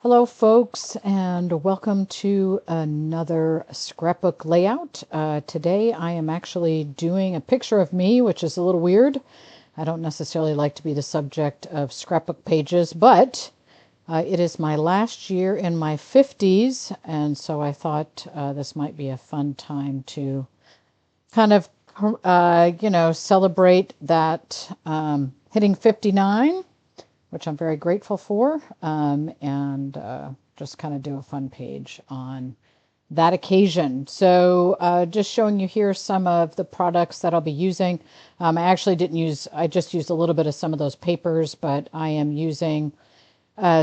Hello, folks, and welcome to another scrapbook layout. Today I am actually doing a picture of me, which is a little weird. I don't necessarily like to be the subject of scrapbook pages, but it is my last year in my 50s, and so I thought this might be a fun time to kind of, celebrate that hitting 59, which I'm very grateful for, and just kind of do a fun page on that occasion. So just showing you here some of the products that I'll be using. I just used a little bit of some of those papers, but I am using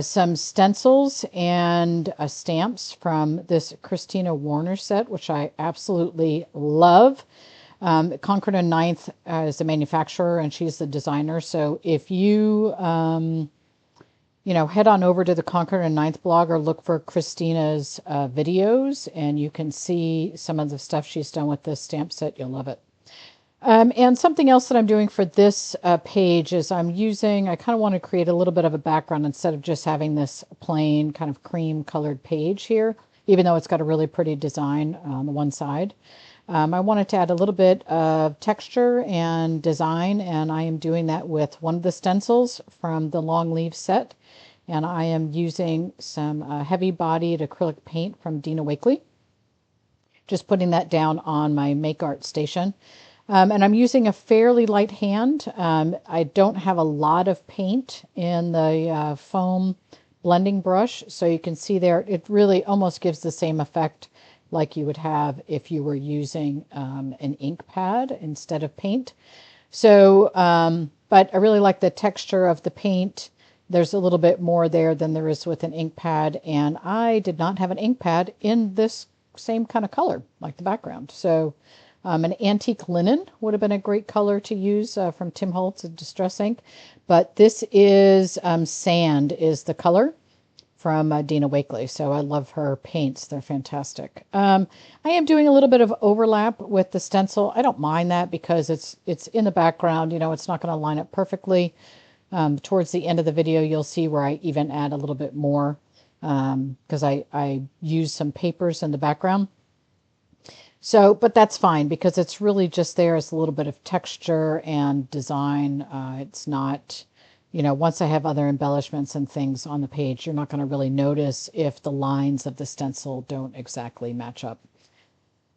some stencils and stamps from this Kristina Werner set, which I absolutely love. Concord and Ninth is the manufacturer, and she's the designer. So if you, head on over to the Concord and Ninth blog or look for Kristina's videos, and you can see some of the stuff she's done with this stamp set. You'll love it. And something else that I'm doing for this page is I kind of want to create a little bit of a background instead of just having this plain kind of cream colored page here, even though it's got a really pretty design on the one side. I wanted to add a little bit of texture and design, and I am doing that with one of the stencils from the long leaf set. And I am using some heavy-bodied acrylic paint from Dina Wakley. Just putting that down on my Make Art station. And I'm using a fairly light hand. I don't have a lot of paint in the foam blending brush, so you can see there it really almost gives the same effect like you would have if you were using an ink pad instead of paint. So, but I really like the texture of the paint. There's a little bit more there than there is with an ink pad, and I did not have an ink pad in this same kind of color, like the background. So an antique linen would have been a great color to use from Tim Holtz, a Distress ink. But this is Sand is the color from Dina Wakley. So I love her paints. They're fantastic. I am doing a little bit of overlap with the stencil. I don't mind that because it's in the background. It's not going to line up perfectly. Towards the end of the video, you'll see where I even add a little bit more because I use some papers in the background. So, but that's fine because it's really just there as a little bit of texture and design. It's not, once I have other embellishments and things on the page, you're not going to really notice if the lines of the stencil don't exactly match up.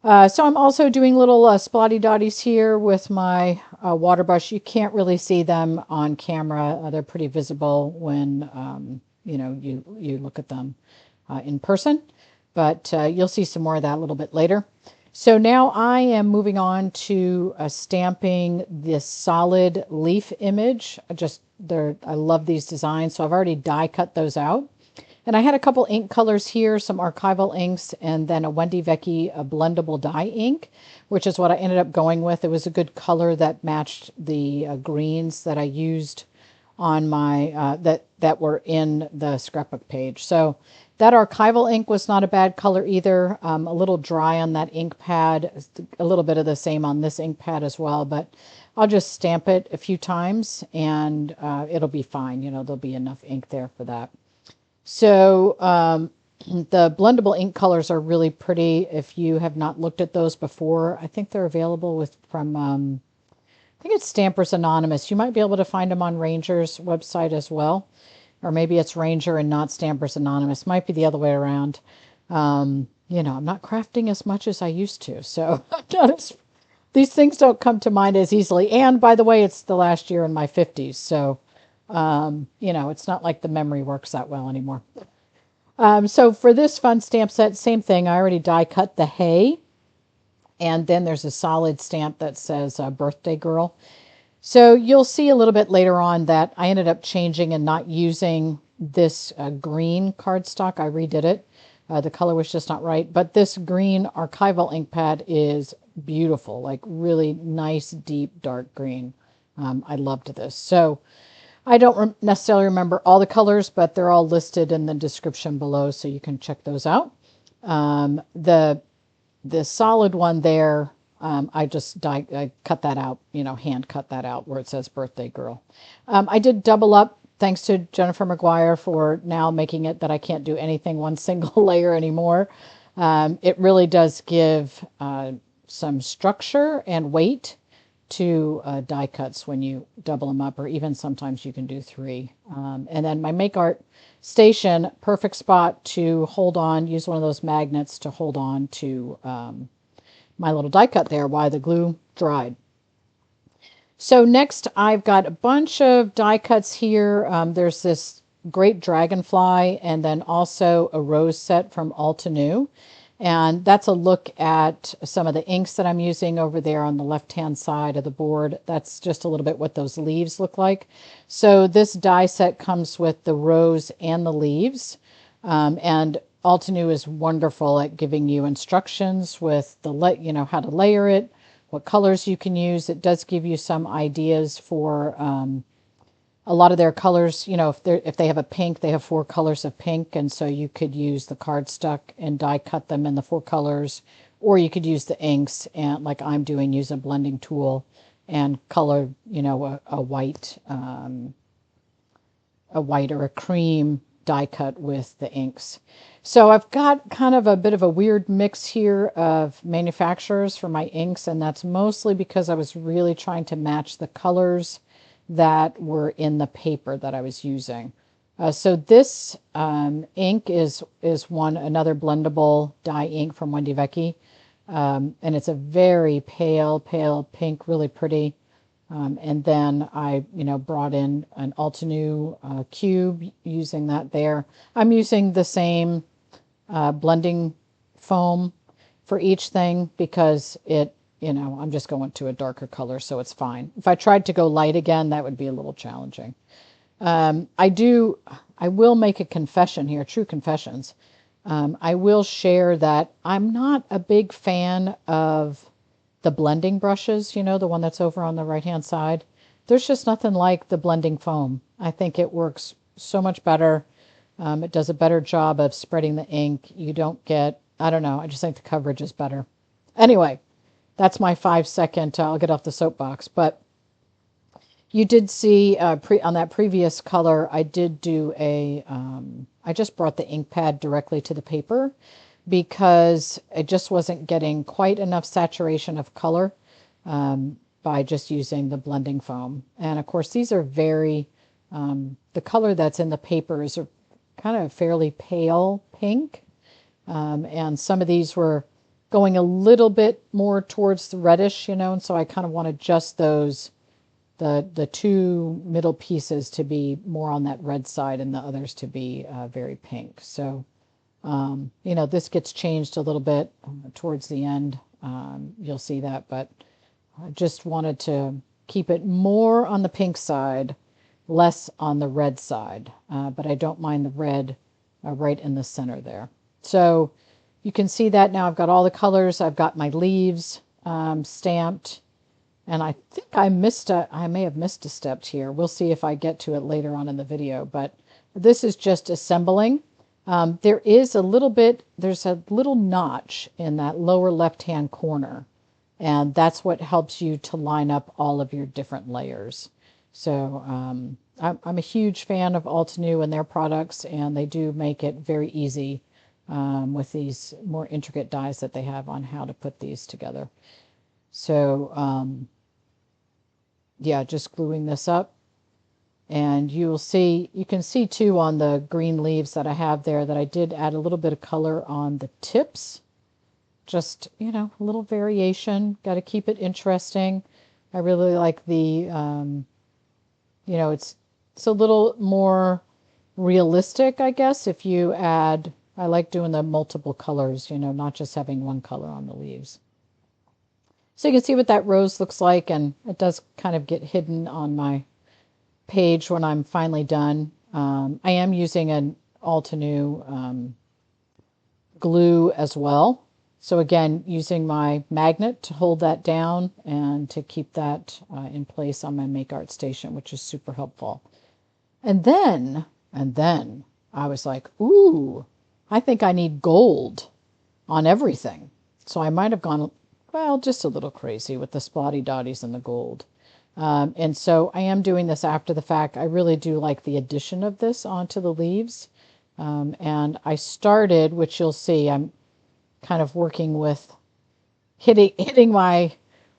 So I'm also doing little splotty dotties here with my water brush. You can't really see them on camera. They're pretty visible when, you look at them in person. But you'll see some more of that a little bit later. So now I am moving on to stamping this solid leaf image. I love these designs, so I've already die cut those out. And I had a couple ink colors here, some archival inks, and then a Wendy Vecchi blendable dye ink, which is what I ended up going with. It was a good color that matched the greens that I used on my that were in the scrapbook page. So that archival ink was not a bad color either. A little dry on that ink pad, a little bit of the same on this ink pad as well, but I'll just stamp it a few times and it'll be fine. There'll be enough ink there for that. So the blendable ink colors are really pretty. If you have not looked at those before, I think they're available from I think it's Stampers Anonymous. You might be able to find them on Ranger's website as well. Or maybe it's Ranger and not Stampers Anonymous. Might be the other way around. I'm not crafting as much as I used to. So these things don't come to mind as easily. And by the way, it's the last year in my 50s. So, it's not like the memory works that well anymore. So for this fun stamp set, same thing. I already die cut the hay. And then there's a solid stamp that says Birthday Girl. So you'll see a little bit later on that I ended up changing and not using this green cardstock. I redid it. The color was just not right. But this green archival ink pad is beautiful, like really nice, deep, dark green. I loved this. So I don't necessarily remember all the colors, but they're all listed in the description below, so you can check those out. The solid one there, I cut that out, hand cut that out where it says Birthday Girl. I did double up thanks to Jennifer McGuire for now making it that I can't do anything one single layer anymore. It really does give some structure and weight to die cuts when you double them up, or even sometimes you can do three. And then my Make Art station, perfect spot to hold on, use one of those magnets to hold on to my little die cut there while the glue dried. So next I've got a bunch of die cuts here. There's this great dragonfly and then also a rose set from Altenew. And that's a look at some of the inks that I'm using over there on the left-hand side of the board. That's just a little bit what those leaves look like. So this die set comes with the rose and the leaves. And Altenew is wonderful at giving you instructions with the how to layer it, what colors you can use. It does give you some ideas for a lot of their colors. If they have a pink, they have 4 colors of pink, and so you could use the cardstock and die cut them in the 4 colors, or you could use the inks and, like I'm doing, use a blending tool and color, a white or a cream die cut with the inks. So I've got kind of a bit of a weird mix here of manufacturers for my inks, and that's mostly because I was really trying to match the colors that were in the paper that I was using. So this ink is another blendable dye ink from Wendy Vecchi, and it's a very pale pink, really pretty. And then I, brought in an Altenew cube, using that there. I'm using the same blending foam for each thing because I'm just going to a darker color, so it's fine. If I tried to go light again, that would be a little challenging. I will make a confession here, true confessions. I will share that I'm not a big fan of the blending brushes, the one that's over on the right-hand side. There's just nothing like the blending foam. I think it works so much better. It does a better job of spreading the ink. You don't get, I don't know, I just think the coverage is better. Anyway, that's my 5-second, I'll get off the soapbox. But you did see on that previous color, I did do I just brought the ink pad directly to the paper because it just wasn't getting quite enough saturation of color by just using the blending foam. And of course, these are very, the color that's in the paper is a kind of fairly pale pink. And some of these were going a little bit more towards the reddish, and so I kind of wanted just the 2 middle pieces to be more on that red side and the others to be very pink. So, this gets changed a little bit towards the end. You'll see that, but I just wanted to keep it more on the pink side, less on the red side. But I don't mind the red right in the center there. So you can see that now I've got all the colors. I've got my leaves stamped. And I think I may have missed a step here. We'll see if I get to it later on in the video. But this is just assembling. There's a little notch in that lower left-hand corner. And that's what helps you to line up all of your different layers. So I'm a huge fan of Altenew and their products, and they do make it very easy with these more intricate dies that they have on how to put these together. So, yeah, just gluing this up. And you can see too on the green leaves that I have there that I did add a little bit of color on the tips. Just, a little variation. Got to keep it interesting. I really like the, it's a little more realistic, I guess, if you add, I like doing the multiple colors, not just having one color on the leaves. So you can see what that rose looks like, and it does kind of get hidden on my page when I'm finally done. I am using an Altenew glue as well. So again, using my magnet to hold that down and to keep that in place on my Make Art station, which is super helpful. And then I was like, ooh, I think I need gold on everything. So I might have gone, well, just a little crazy with the spotty dotties and the gold. And so I am doing this after the fact. I really do like the addition of this onto the leaves. And I started, which you'll see, I'm kind of working with hitting my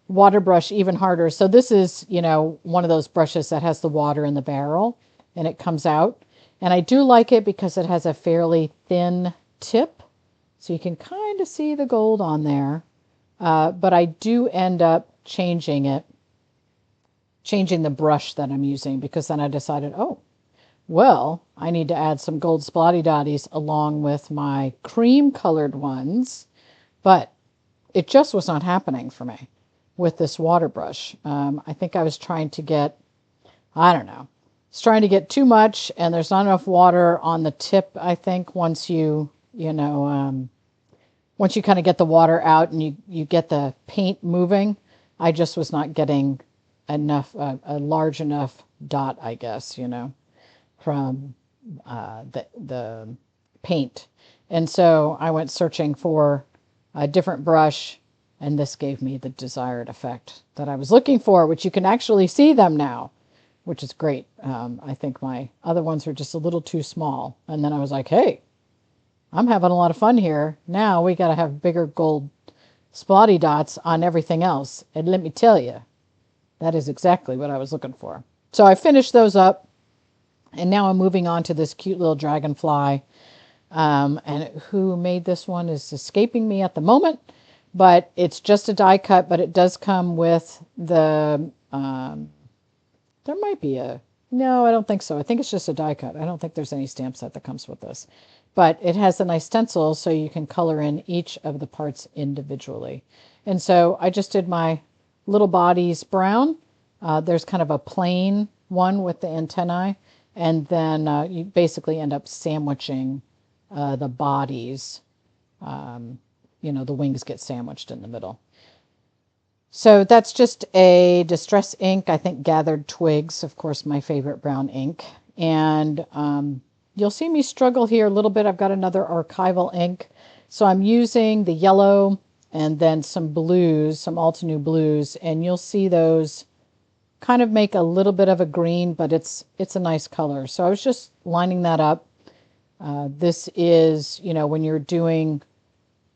water brush even harder. So this is, one of those brushes that has the water in the barrel and it comes out. And I do like it because it has a fairly thin tip. So you can kind of see the gold on there. But I do end up changing the brush that I'm using, because then I decided, oh, well, I need to add some gold splotty dotties along with my cream colored ones. But it just was not happening for me with this water brush. I think I was trying to get, I don't know, it's trying to get too much, and there's not enough water on the tip, I think, once you kind of get the water out and you get the paint moving. I just was not getting enough, a large enough dot, I guess, from the paint. And so I went searching for a different brush, and this gave me the desired effect that I was looking for, which you can actually see them now, which is great. I think my other ones are just a little too small. And then I was like, hey, I'm having a lot of fun here. Now we got to have bigger gold spotty dots on everything else. And let me tell you, that is exactly what I was looking for. So I finished those up, and now I'm moving on to this cute little dragonfly. And who made this one is escaping me at the moment, but it's just a die cut, but it does come with the, there might be no, I don't think so. I think it's just a die cut. I don't think there's any stamp set that comes with this, but it has a nice stencil so you can color in each of the parts individually. And so I just did my little bodies brown. There's kind of a plain one with the antennae, and then you basically end up sandwiching the bodies. The wings get sandwiched in the middle. So that's just a Distress ink, I think Gathered Twigs, of course, my favorite brown ink. And you'll see me struggle here a little bit. I've got another archival ink. So I'm using the yellow and then some blues, some Altenew blues, and you'll see those kind of make a little bit of a green, but it's a nice color. So I was just lining that up. This is, when you're doing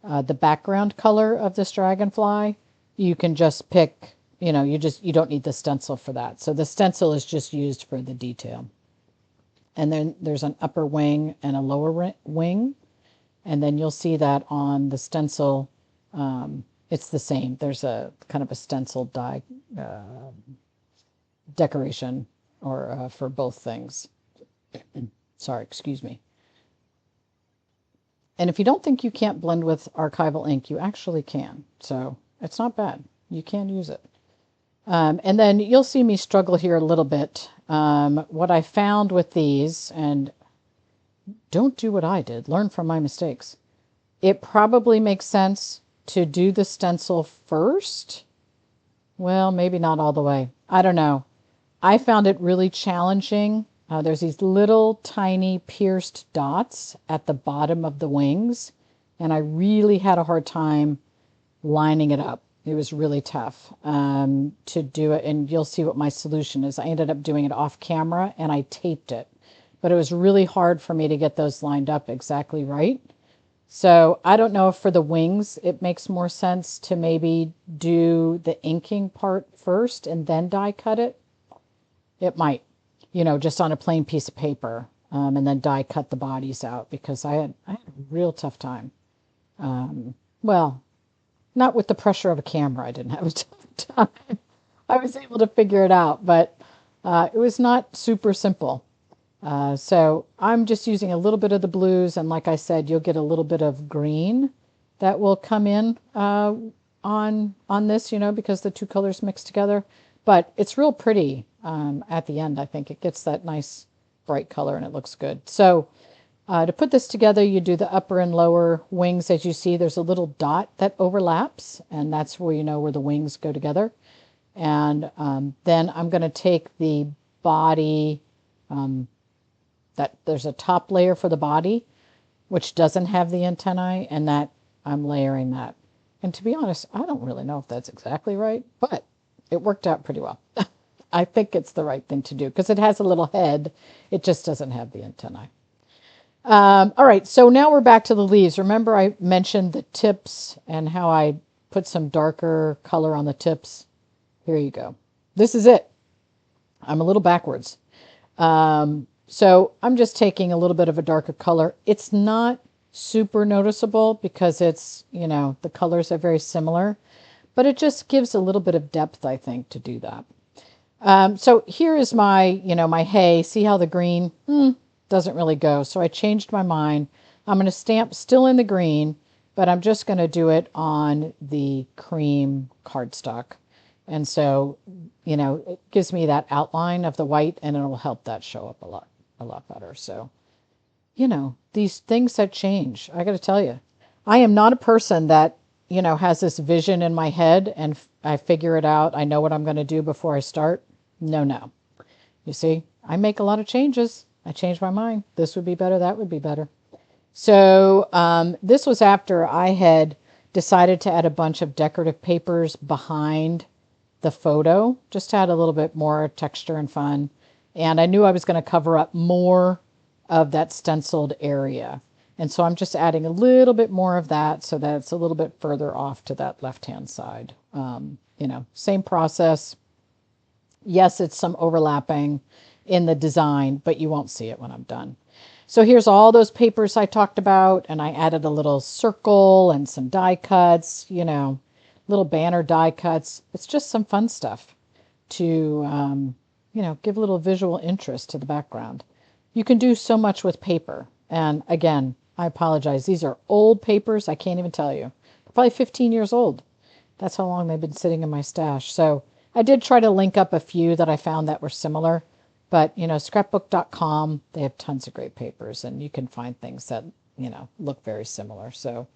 the background color of this dragonfly, you can just pick, you don't need the stencil for that. So the stencil is just used for the detail. And then there's an upper wing and a lower wing. And then you'll see that on the stencil, it's the same. There's a kind of a stencil die decoration or for both things. Sorry, excuse me. And if you don't think you can't blend with archival ink, you actually can. So it's not bad. You can use it. And then you'll see me struggle here a little bit. What I found with these, and don't do what I did, learn from my mistakes. It probably makes sense to do the stencil first. Well, maybe not all the way. I don't know. I found it really challenging. There's these little tiny pierced dots at the bottom of the wings, and I really had a hard time lining it up. It was really tough to do it, and you'll see what my solution is. I ended up doing it off camera, and I taped it, but it was really hard for me to get those lined up exactly right. So I don't know if for the wings it makes more sense to maybe do the inking part first and then die cut it. It might. Just on a plain piece of paper, and then die cut the bodies out, because I had a real tough time. Well, not with the pressure of a camera. I didn't have a tough time. I was able to figure it out, but it was not super simple. So I'm just using a little bit of the blues, and like I said, you'll get a little bit of green that will come in on this, because the two colors mix together. But it's real pretty at the end. I think it gets that nice bright color and it looks good. So to put this together, you do the upper and lower wings. As you see, there's a little dot that overlaps, and that's where where the wings go together. And then I'm going to take the body, that there's a top layer for the body, which doesn't have the antennae, and that I'm layering that. And to be honest, I don't really know if that's exactly right, but it worked out pretty well. I think it's the right thing to do because it has a little head. It just doesn't have the antennae. All right, so now we're back to the leaves. Remember I mentioned the tips and how I put some darker color on the tips? Here you go. This is it. I'm a little backwards. So I'm just taking a little bit of a darker color. It's not super noticeable because it's, the colors are very similar, but it just gives a little bit of depth, I think, to do that. So here is my, my hay. See how the green doesn't really go. So I changed my mind. I'm going to stamp still in the green, but I'm just going to do it on the cream cardstock. And so, it gives me that outline of the white and it'll help that show up a lot better. So, these things that change, I got to tell you, I am not a person that, has this vision in my head and I figure it out. I know what I'm going to do before I start. No. You see, I make a lot of changes. I change my mind. This would be better. That would be better. So this was after I had decided to add a bunch of decorative papers behind the photo, just to add a little bit more texture and fun. And I knew I was going to cover up more of that stenciled area. And so I'm just adding a little bit more of that so that it's a little bit further off to that left-hand side. Same process. Yes, it's some overlapping in the design, but you won't see it when I'm done. So here's all those papers I talked about, and I added a little circle and some die cuts, little banner die cuts. It's just some fun stuff to, give a little visual interest to the background. You can do so much with paper. And again, I apologize. These are old papers. I can't even tell you. They're probably 15 years old. That's how long they've been sitting in my stash. So I did try to link up a few that I found that were similar. But, scrapbook.com, they have tons of great papers. And you can find things that, look very similar. So,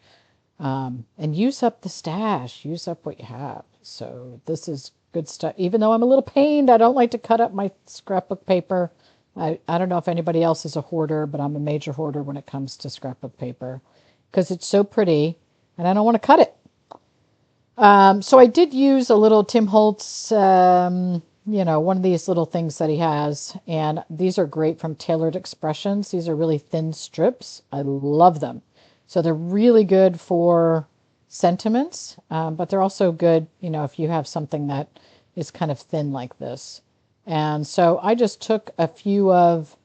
and use up the stash. Use up what you have. So this is good stuff. Even though I'm a little pained, I don't like to cut up my scrapbook paper. I don't know if anybody else is a hoarder, but I'm a major hoarder when it comes to scrapbook paper because it's so pretty and I don't want to cut it. So I did use a little Tim Holtz, one of these little things that he has. And these are great from Tailored Expressions. These are really thin strips. I love them. So they're really good for sentiments, but they're also good, if you have something that is kind of thin like this. And so I just took a few of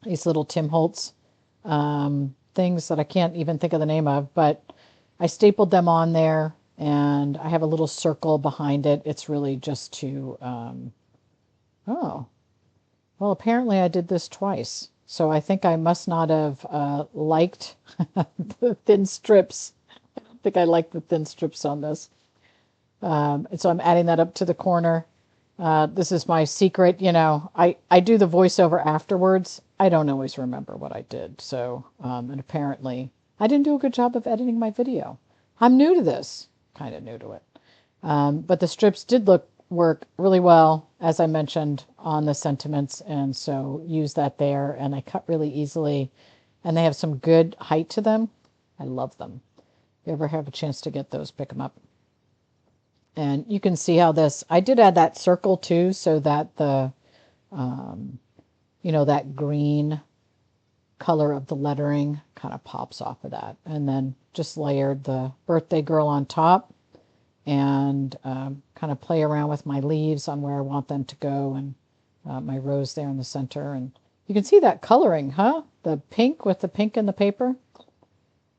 these little Tim Holtz things that I can't even think of the name of, but I stapled them on there and I have a little circle behind it. It's really just to, apparently I did this twice. So I think I must not have liked the thin strips. I don't think I like the thin strips on this. And so I'm adding that up to the corner. This is my secret, I do the voiceover afterwards. I don't always remember what I did. So, and apparently I didn't do a good job of editing my video. I'm new to this, kind of new to it. But the strips did work really well, as I mentioned, on the sentiments. And so use that there and I cut really easily and they have some good height to them. I love them. If you ever have a chance to get those, pick them up. And you can see how I did add that circle too, so that the, that green color of the lettering kind of pops off of that. And then just layered the birthday girl on top and kind of play around with my leaves on where I want them to go and my rose there in the center. And you can see that coloring, huh? The pink with the pink in the paper.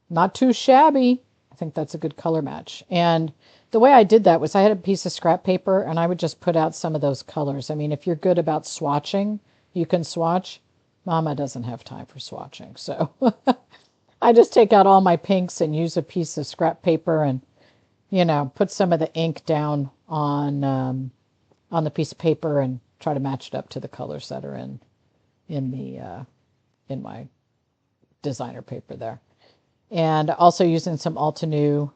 Not too shabby. I think that's a good color match. And the way I did that was I had a piece of scrap paper and I would just put out some of those colors. I mean, if you're good about swatching, you can swatch. Mama doesn't have time for swatching. So I just take out all my pinks and use a piece of scrap paper and, put some of the ink down on the piece of paper and try to match it up to the colors that are in my designer paper there. And also using some Altenew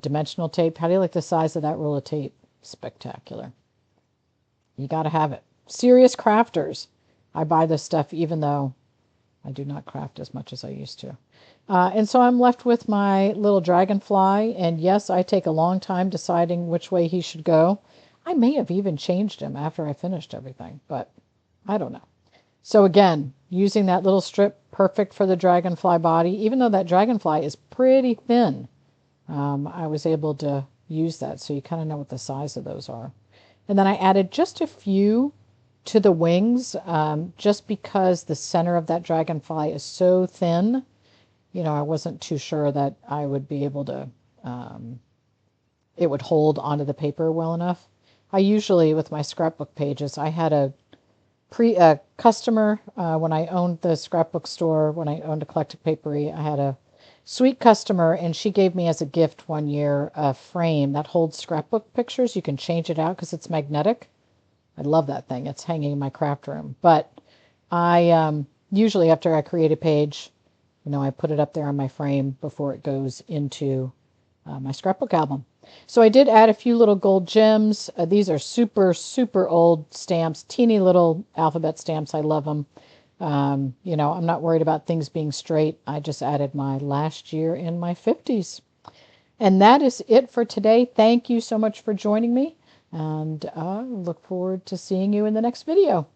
dimensional tape. How do you like the size of that roll of tape? Spectacular. You got to have it. Serious crafters. I buy this stuff even though I do not craft as much as I used to. And so I'm left with my little dragonfly. And yes, I take a long time deciding which way he should go. I may have even changed them after I finished everything, but I don't know. So again, using that little strip, perfect for the dragonfly body. Even though that dragonfly is pretty thin, I was able to use that, so you kind of know what the size of those are. And then I added just a few to the wings, just because the center of that dragonfly is so thin. I wasn't too sure that I would be able to, it would hold onto the paper well enough. I usually, with my scrapbook pages, I had a customer, when I owned the scrapbook store, when I owned Eclectic Papery, I had a sweet customer, and she gave me as a gift one year a frame that holds scrapbook pictures. You can change it out because it's magnetic. I love that thing. It's hanging in my craft room. But I usually, after I create a page, I put it up there on my frame before it goes into my scrapbook album. So I did add a few little gold gems. These are super, super old stamps, teeny little alphabet stamps. I love them. I'm not worried about things being straight. I just added my last year in my 50s. And that is it for today. Thank you so much for joining me, and I look forward to seeing you in the next video.